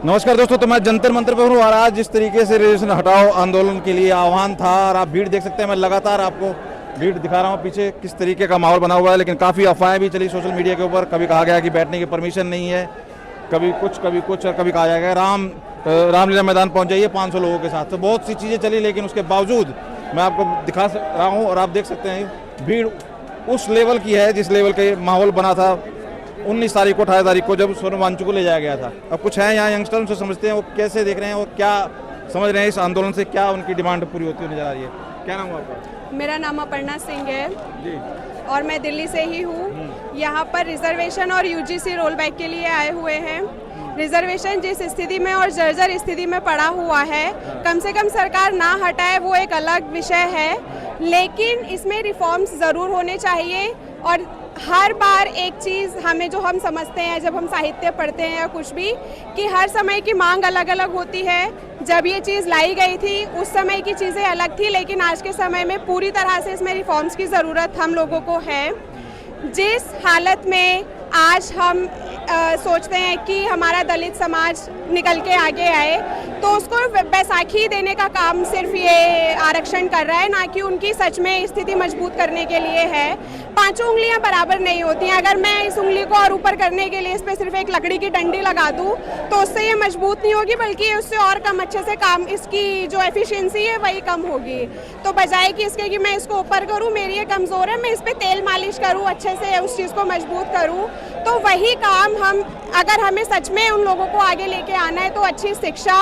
नमस्कार दोस्तों, तो मैं जंतर मंतर पर हूँ और आज जिस तरीके से रिजर्वेशन हटाओ आंदोलन के लिए आह्वान था और आप भीड़ देख सकते हैं। मैं लगातार आपको भीड़ दिखा रहा हूँ पीछे किस तरीके का माहौल बना हुआ है, लेकिन काफ़ी अफवाहें भी चली सोशल मीडिया के ऊपर। कभी कहा गया कि बैठने की परमिशन नहीं है, कभी कुछ और कभी कहा जाएगा रामलीला मैदान पहुँच जाइए 500 लोगों के साथ। तो बहुत सी चीज़ें चली, लेकिन उसके बावजूद मैं आपको दिखा रहा हूँ और आप देख सकते हैं भीड़ उस लेवल की है जिस लेवल का माहौल बना था 19 तारीख को 18 तारीख को जब सोनम वांगचुक को ले जाया गया था। अब कुछ है यहाँ यंगस्टर, उनसे समझते हैं वो कैसे देख रहे हैं, वो क्या समझ रहे हैं इस आंदोलन से, क्या उनकी डिमांड पूरी होती हुई नजर आ रही है। क्या नाम है आपका? मेरा नाम अपर्णा सिंह है जी। और मैं दिल्ली से ही हूँ। यहाँ पर रिजर्वेशन और यूजीसी रोल बैक के लिए आए हुए हैं। रिजर्वेशन जिस स्थिति में और जर्जर स्थिति में पड़ा हुआ है, कम से कम सरकार ना हटाए वो एक अलग विषय है, लेकिन इसमें रिफॉर्म्स ज़रूर होने चाहिए। और हर बार एक चीज़ हमें जो हम समझते हैं जब हम साहित्य पढ़ते हैं या कुछ भी, कि हर समय की मांग अलग अलग होती है। जब ये चीज़ लाई गई थी उस समय की चीज़ें अलग थी, लेकिन आज के समय में पूरी तरह से इसमें रिफॉर्म्स की ज़रूरत हम लोगों को है। जिस हालत में आज हम सोचते हैं कि हमारा दलित समाज निकल के आगे आए, तो उसको बैसाखी देने का काम सिर्फ ये आरक्षण कर रहा है, ना कि उनकी सच में स्थिति मजबूत करने के लिए है। पांचों उंगलियां बराबर नहीं होती हैं। अगर मैं इस उंगली को और ऊपर करने के लिए इस पर सिर्फ एक लकड़ी की डंडी लगा दूं तो उससे ये मजबूत नहीं होगी, बल्कि उससे और कम अच्छे से काम, इसकी जो एफिशिएंसी है वही कम होगी। तो बजाय कि इसके कि मैं इसको ऊपर करूँ, मेरी ये कमज़ोर है, मैं इस पर तेल मालिश करूँ, अच्छे से उस चीज़ को मजबूत करूँ, तो वही काम अगर हमें सच में उन लोगों को आगे लेके आना है तो अच्छी शिक्षा,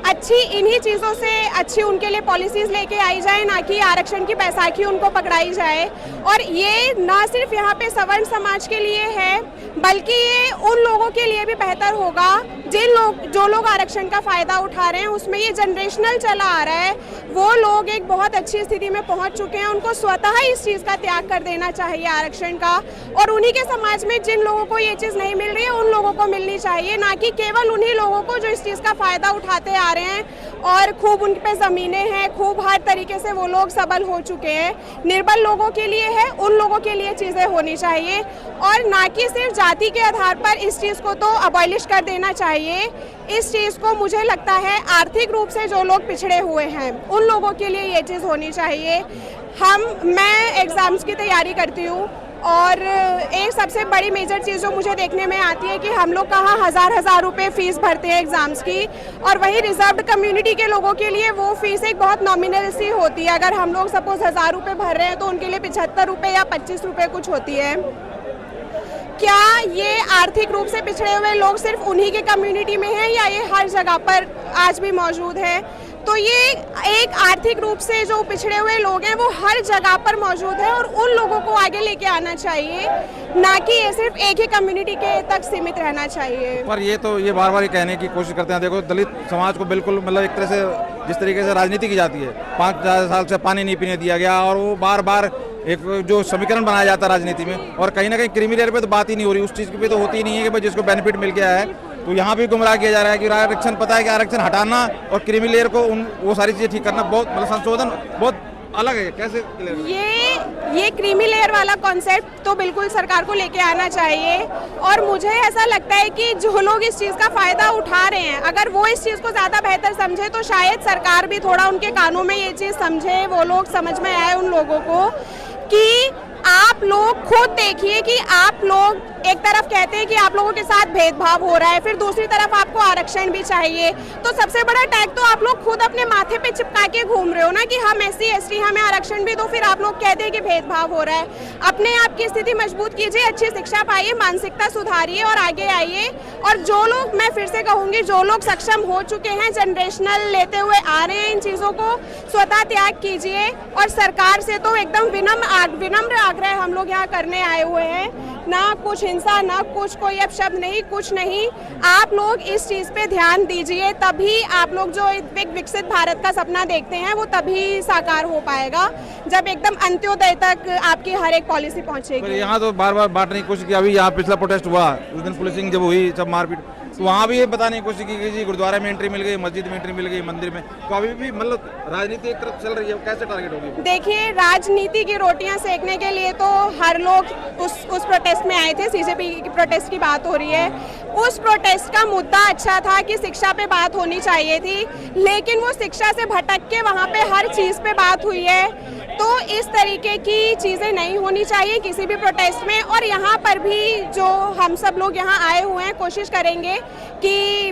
अच्छी इन्हीं चीज़ों से अच्छी उनके लिए पॉलिसीज़ लेके आई जाए, ना कि आरक्षण की बैसाखी उनको पकड़ाई जाए। और ये ना सिर्फ यहाँ पे सवर्ण समाज के लिए है, बल्कि ये उन लोगों के लिए भी बेहतर होगा जो लोग आरक्षण का फ़ायदा उठा रहे हैं। उसमें ये जनरेशनल चला आ रहा है, वो लोग एक बहुत अच्छी स्थिति में पहुँच चुके हैं, उनको स्वतः इस चीज़ का त्याग कर देना चाहिए आरक्षण का। और उन्हीं के समाज में जिन लोगों को ये चीज़ नहीं मिल रही है उन लोगों को मिलनी चाहिए, ना कि केवल उन्हीं लोगों को जो इस चीज़ का फ़ायदा उठाते आ रहे हैं और खूब उन पे ज़मीनें हैं, खूब हर तरीके से वो लोग सबल हो चुके हैं। निर्बल लोगों के लिए है, उन लोगों के लिए चीज़ें होनी चाहिए, और ना कि सिर्फ जाति के आधार पर इस चीज़ को तो अबॉलिश कर देना चाहिए। इस चीज़ को मुझे लगता है आर्थिक रूप से जो लोग पिछड़े हुए हैं उन लोगों के लिए ये चीज़ होनी चाहिए। मैं एग्ज़ाम्स की तैयारी करती हूँ और एक सबसे बड़ी मेजर चीज़ जो मुझे देखने में आती है कि हम लोग कहाँ हज़ार रुपए फीस भरते हैं एग्ज़ाम्स की, और वही रिजर्व्ड कम्युनिटी के लोगों के लिए वो फीस एक बहुत नॉमिनल सी होती है। अगर हम लोग सपोज 1000 रुपये भर रहे हैं तो उनके लिए 75 रुपये या 25 रुपये कुछ होती है। क्या ये आर्थिक रूप से पिछड़े हुए लोग सिर्फ उन्हीं के कम्युनिटी में हैं, या ये हर जगह पर आज भी मौजूद है? तो ये एक आर्थिक रूप से जो पिछड़े हुए लोग हैं वो हर जगह पर मौजूद है, और उन लोगों को आगे लेके आना चाहिए, ना कि ये सिर्फ एक ही कम्युनिटी के तक सीमित रहना चाहिए। पर ये बार बार कहने की कोशिश करते हैं, देखो दलित समाज को बिल्कुल मतलब एक तरह से जिस तरीके से राजनीति की जाती है, 5 साल से पानी नहीं पीने दिया गया, और वो बार बार एक जो समीकरण बनाया जाता है राजनीति में, और कहीं ना कहीं क्रीमी लेयर पे तो बात ही नहीं हो रही, उस चीज़ पे तो होती ही नहीं है कि भाई जिसको बेनिफिट मिल गया है। तो यहाँ भी गुमराह किया जा रहा है कि आरक्षण, पता है कि आरक्षण हटाना और क्रीमी लेयर को वो सारी चीज़ें ठीक करना बहुत मतलब संशोधन बहुत अलग है। कैसे ये क्रीमी लेयर वाला कॉन्सेप्ट तो बिल्कुल सरकार को लेके आना चाहिए, और मुझे ऐसा लगता है कि जो लोग इस चीज़ का फ़ायदा उठा रहे हैं, अगर वो इस चीज़ को ज़्यादा बेहतर समझे तो शायद सरकार भी थोड़ा उनके कानों में ये चीज़ समझे, वो लोग समझ में आए उन लोगों को कि आप लोग खुद देखिए कि आप लोग एक तरफ कहते हैं कि आप लोगों के साथ भेदभाव हो रहा है, फिर दूसरी तरफ आपको आरक्षण भी चाहिए। तो सबसे बड़ा टैग तो आप लोग खुद अपने माथे पे चिपका के घूम रहे हो ना, कि हम SC ST हमें आरक्षण भी दो, फिर आप लोग कहते हैं कि भेदभाव हो रहा है। अपने आप की स्थिति मजबूत कीजिए, अच्छी शिक्षा पाइए, मानसिकता सुधारिए और आगे आइए। और जो लोग, मैं फिर से कहूँगी, जो लोग सक्षम हो चुके हैं, जनरेशनल लेते हुए आ रहे हैं, इन चीज़ों को स्वतः त्याग कीजिए। और सरकार से तो एकदम विनम्र आग्रह हम लोग यहाँ करने आए हुए हैं, ना कुछ हिंसा, ना कुछ कोई अपशब्द नहीं, कुछ नहीं। आप लोग इस चीज़ पे ध्यान दीजिए, तभी आप लोग जो एक विकसित भारत का सपना देखते हैं वो तभी साकार हो पाएगा, जब एकदम अंत्योदय तक आपकी हर एक पॉलिसी पहुंचेगी। यहाँ तो बार बार बांटने की कोशिश की। अभी यहाँ पिछला प्रोटेस्ट हुआ उस दिन पुलिसिंग जब हुई, सब मारपीट, तो वहाँ भी ये बताने की कोशिश की गई जी गुरुद्वारे में एंट्री मिल गई, मस्जिद में एंट्री मिल गई, मंदिर में, तो अभी भी मतलब राजनीति एक तरफ चल रही है, कैसे टारगेट होगी? देखिए, राजनीति की रोटियां सेकने के लिए तो हर लोग उस प्रोटेस्ट में आए थे। सीजेपी की प्रोटेस्ट की बात हो रही है। उस प्रोटेस्ट का मुद्दा अच्छा था कि शिक्षा पे बात होनी चाहिए थी, लेकिन वो शिक्षा से भटक के वहाँ पे हर चीज़ पे बात हुई है। तो इस तरीके की चीज़ें नहीं होनी चाहिए किसी भी प्रोटेस्ट में। और यहाँ पर भी जो हम सब लोग यहाँ आए हुए हैं, कोशिश करेंगे कि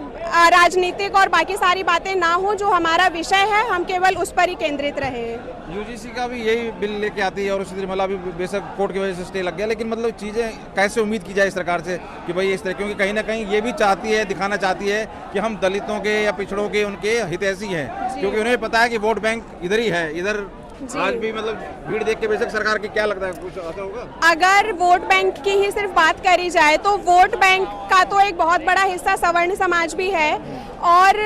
राजनीतिक और बाकी सारी बातें ना हो। जो हमारा विषय है हम केवल उस पर ही केंद्रित रहें। यूजीसी का भी यही बिल लेके आती है और उसी मतलब अभी बेशक कोर्ट की वजह से स्टे लग गया, लेकिन मतलब चीज़ें कैसे उम्मीद की जाए सरकार से कि भाई इस तरह, क्योंकि कहीं ना कहीं ये भी चाहती है, दिखाना चाहती है कि हम दलितों के या पिछड़ों के उनके हितैषी हैं, क्योंकि उन्हें पता है कि वोट बैंक इधर ही है, इधर आज भी मतलब भीड़ देख के बेशक सरकार की क्या लगता है, कुछ ऐसा होगा? अगर वोट बैंक की ही सिर्फ बात करी जाए तो वोट बैंक का तो एक बहुत बड़ा हिस्सा सवर्ण समाज भी है, और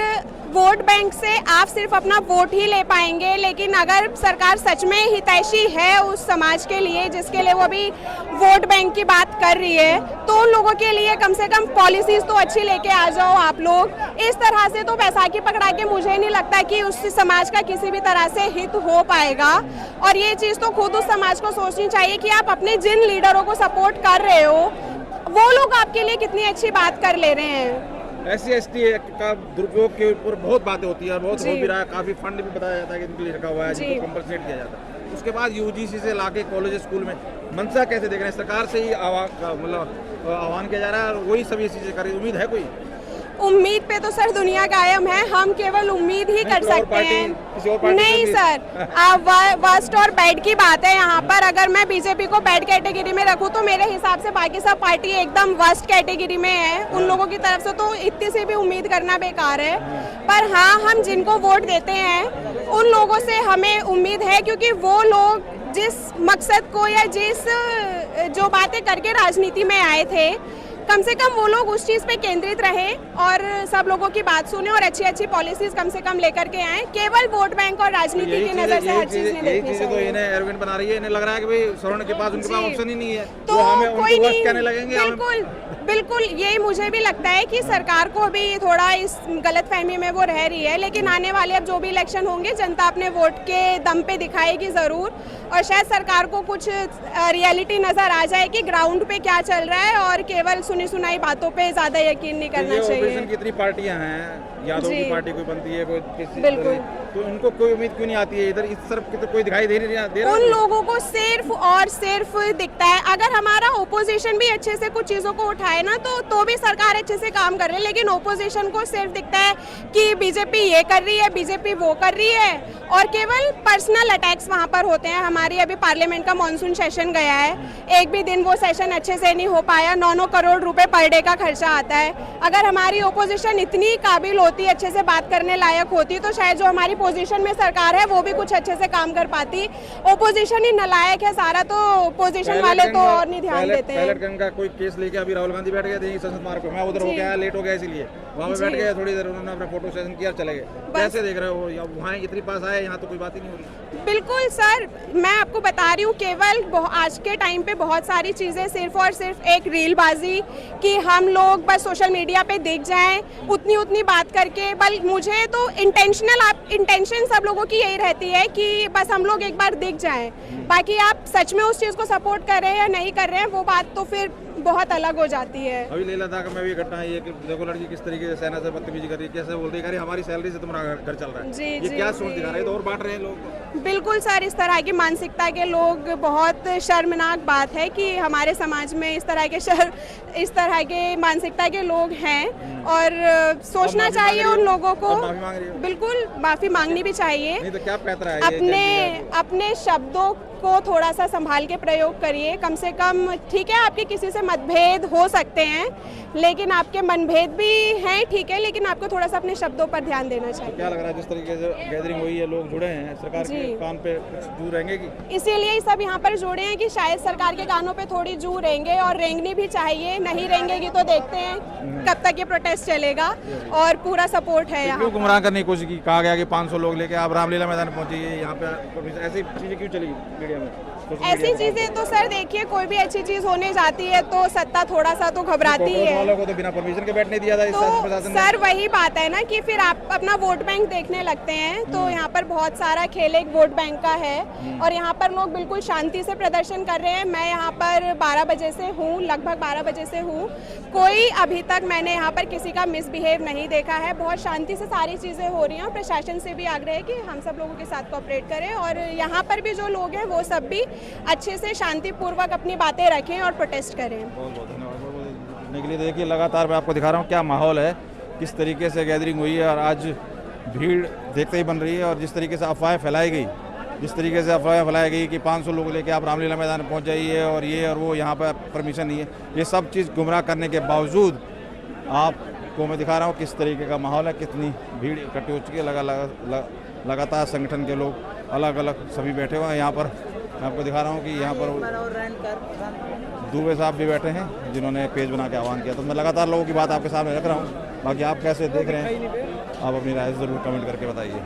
वोट बैंक से आप सिर्फ अपना वोट ही ले पाएंगे। लेकिन अगर सरकार सच में हितैषी है उस समाज के लिए जिसके लिए वो भी वोट बैंक की बात कर रही है, तो उन लोगों के लिए कम से कम पॉलिसीज तो अच्छी लेके आ जाओ आप लोग। इस तरह से तो बैसाखी पकड़ा के मुझे नहीं लगता कि उस समाज का किसी भी तरह से हित हो पाएगा। और ये चीज़ तो खुद उस समाज को सोचनी चाहिए कि आप अपने जिन लीडरों को सपोर्ट कर रहे हो वो लोग आपके लिए कितनी अच्छी बात कर ले रहे हैं। SC/ST का दुरुपयोग के ऊपर बहुत बातें होती है, बहुत हो भी रहा है, काफी फंड भी बताया जाता है कि इनके लिए रखा हुआ है, जिनको कंपनसेट किया जाता है। उसके बाद यूजीसी से लाके कॉलेज स्कूल में मंशा कैसे देख रहे हैं? सरकार से ही मतलब आह्वान किया जा रहा है और वही सभी चीजें कर रही, उम्मीद है कोई? उम्मीद पे तो सर दुनिया कायम है, हम केवल उम्मीद ही कर सकते हैं। नहीं सर, वर्स्ट और बैड की बात है यहाँ पर। अगर मैं बीजेपी को बैड कैटेगरी में रखूँ तो मेरे हिसाब से बाकी सब पार्टी एकदम वर्स्ट कैटेगरी में है। उन लोगों की तरफ से तो इतनी सी भी उम्मीद करना बेकार है। पर हाँ, हम जिनको वोट देते हैं उन लोगों से हमें उम्मीद है, क्योंकि वो लोग जिस मकसद को या जिस जो बातें करके राजनीति में आए थे, कम से कम वो लोग उस चीज़ पे केंद्रित रहे और सब लोगों की बात सुने और अच्छी अच्छी पॉलिसीज कम से कम लेकर के आए। केवल वोट बैंक और राजनीति की नजर से हर चीज नहीं देखनी चाहिए। तो इन्हें एरोगेंट बना रही है, इन्हें लग रहा है कि भाई सवर्ण के पास उनके पास ऑप्शन ही नहीं है, तो हमें कोई नहीं कहने लगेंगे। बिल्कुल यही मुझे भी लगता है कि सरकार को भी थोड़ा इस गलतफहमी में वो रह रही है। लेकिन आने वाले अब जो भी इलेक्शन होंगे जनता अपने वोट के दम पे दिखाएगी ज़रूर, और शायद सरकार को कुछ रियलिटी नज़र आ जाए कि ग्राउंड पे क्या चल रहा है, और केवल सुनी सुनाई बातों पे ज़्यादा यकीन नहीं करना चाहिए। कितनी पार्टियां हैं, यादव की पार्टी कोई बनती है, कोई किसी, बिल्कुल, तो उनको कोई उम्मीद क्यों नहीं आती है? इधर इस तरफ की तो कोई दिखाई दे रहा। उन लोगों को सिर्फ और सिर्फ दिखता है, अगर हमारा ओपोजिशन भी अच्छे से कुछ चीज़ों को उठाए ना तो भी सरकार अच्छे से काम कर रही है। लेकिन ओपोजिशन को सिर्फ दिखता है कि बीजेपी ये कर रही है, बीजेपी वो कर रही है, और केवल पर्सनल अटैक्स वहाँ पर होते हैं। हमारी अभी पार्लियामेंट का मॉनसून सेशन गया है, एक भी दिन वो सेशन अच्छे से नहीं हो पाया। 9-9 करोड़ रुपए पर डे का खर्चा आता है। अगर हमारी ओपोजिशन इतनी काबिल होती, अच्छे से बात करने लायक होती, तो शायद जो हमारी पोजीशन में सरकार है वो भी कुछ अच्छे से काम कर पाती। ओपोजिशन ही नालायक है सारा, तो ओपोजिशन वाले तो और नहीं ध्यान देते हैं। पहले का कोई केस लेके अभी राहुल गांधी बैठ गए थे संसद मार्ग पे, मैं उधर हो गया, लेट हो गया, इसलिए वहाँ पे बैठ गए, थोड़ी देर उन्होंने अपना फोटो सेशन किया, चले गए। कैसे देख रहे हो? वहाँ इतनी पास आए, यहाँ तो कोई बात ही नहीं हो रही। बिल्कुल सर, मैं आपको बता रही हूँ, केवल आज के टाइम पे बहुत सारी चीज़ें सिर्फ और सिर्फ एक रीलबाजी कि हम लोग बस सोशल मीडिया पे दिख जाएं, उतनी बात करके। बल मुझे तो इंटेंशन सब लोगों की यही रहती है कि बस हम लोग एक बार दिख जाएं। बाकी आप सच में उस चीज़ को सपोर्ट कर रहे हैं या नहीं कर रहे हैं, वो बात तो फिर बहुत अलग हो जाती है। अभी लेह लद्दाख में भी घटना है, कि देखो लड़की किस तरीके से सेना से बदतमीजी कर रही है, कैसे बोल रही है हमारी सैलरी से तुम्हारा घर चल रहा है। जी, ये क्या सोच दिखा रहे हैं? तो और बांट रहे हैं लोग। बिल्कुल सर, इस तरह की मानसिकता के लोग, बहुत शर्मनाक बात है कि हमारे समाज में इस तरह के मानसिकता के लोग हैं, और सोचना चाहिए उन लोगों को। बिल्कुल माफी मांगनी भी चाहिए। नहीं तो क्या पैतरा है? अपने शब्दों को थोड़ा सा संभाल के प्रयोग करिए। कम से कम ठीक है, आपके किसी से मतभेद हो सकते हैं, लेकिन आपके मनभेद भी हैं, ठीक है, लेकिन आपको थोड़ा सा अपने शब्दों पर ध्यान देना चाहिए। क्या लग रहा है जिस तरीके से गैदरिंग हुई है, लोग जुड़े हैं, सरकार के कान पे जू रहेंगे कि? इसीलिए सब यहाँ पर जुड़े हैं कि शायद सरकार के कानों पे थोड़ी जू रहेंगे, और रेंगनी भी चाहिए। नहीं रेंगेगी तो देखते हैं कब तक ये प्रोटेस्ट चलेगा, और पूरा सपोर्ट है यहाँ। गुमराह करने की कोशिश की, कहा गया कि 500 लोग लेके आप रामलीला मैदान पहुंचे, यहाँ पे ऐसी चीजें क्यों चली मीडिया में? ऐसी चीजें तो सर देखिए, कोई भी अच्छी चीज होने जाती है तो सत्ता थोड़ा सा तो घबराती कॉकरोच है। वालों को तो बिना परमिशन के बैठने दिया था इस शासन प्रशासन तो ने। सर वही बात है ना कि फिर आप अपना वोट बैंक देखने लगते हैं, तो यहाँ पर बहुत सारा खेल एक वोट बैंक का है और यहाँ पर लोग बिल्कुल शांति से प्रदर्शन कर रहे हैं। मैं यहाँ पर 12 बजे से हूँ, लगभग 12 बजे से हूँ। कोई अभी तक मैंने यहाँ पर किसी का मिसबिहेव नहीं देखा है। बहुत शांति से सारी चीज़ें हो रही हैं और प्रशासन से भी आग्रह है कि हम सब लोगों के साथ कोऑपरेट करें और यहाँ पर भी जो लोग हैं वो सब भी अच्छे से शांतिपूर्वक अपनी बातें रखें और प्रोटेस्ट करें। बहुत बहुत धन्यवाद। के लिए देखिए लगातार मैं आपको दिखा रहा हूँ क्या माहौल है, किस तरीके से गैदरिंग हुई है और आज भीड़ देखते ही बन रही है। और जिस तरीके से अफवाहें फैलाई गई, जिस तरीके से अफवाहें फैलाई गई कि 500 लोग लेके आप रामलीला मैदान पहुंच जाइए और ये और वो, यहाँ पर परमिशन नहीं है, ये सब चीज़ गुमराह करने के बावजूद आपको मैं दिखा रहा हूँ किस तरीके का माहौल है, कितनी भीड़ इकट्ठी हो चुकी है। लगातार संगठन के लोग अलग अलग सभी बैठे हुए हैं यहाँ पर। मैं आपको दिखा रहा हूँ कि यहाँ पर दुबे साहब भी बैठे हैं जिन्होंने पेज बना के आह्वान किया। तो मैं लगातार लोगों की बात आपके सामने रख रहा हूँ, बाकी आप कैसे देख रहे हैं आप अपनी राय ज़रूर कमेंट करके बताइए।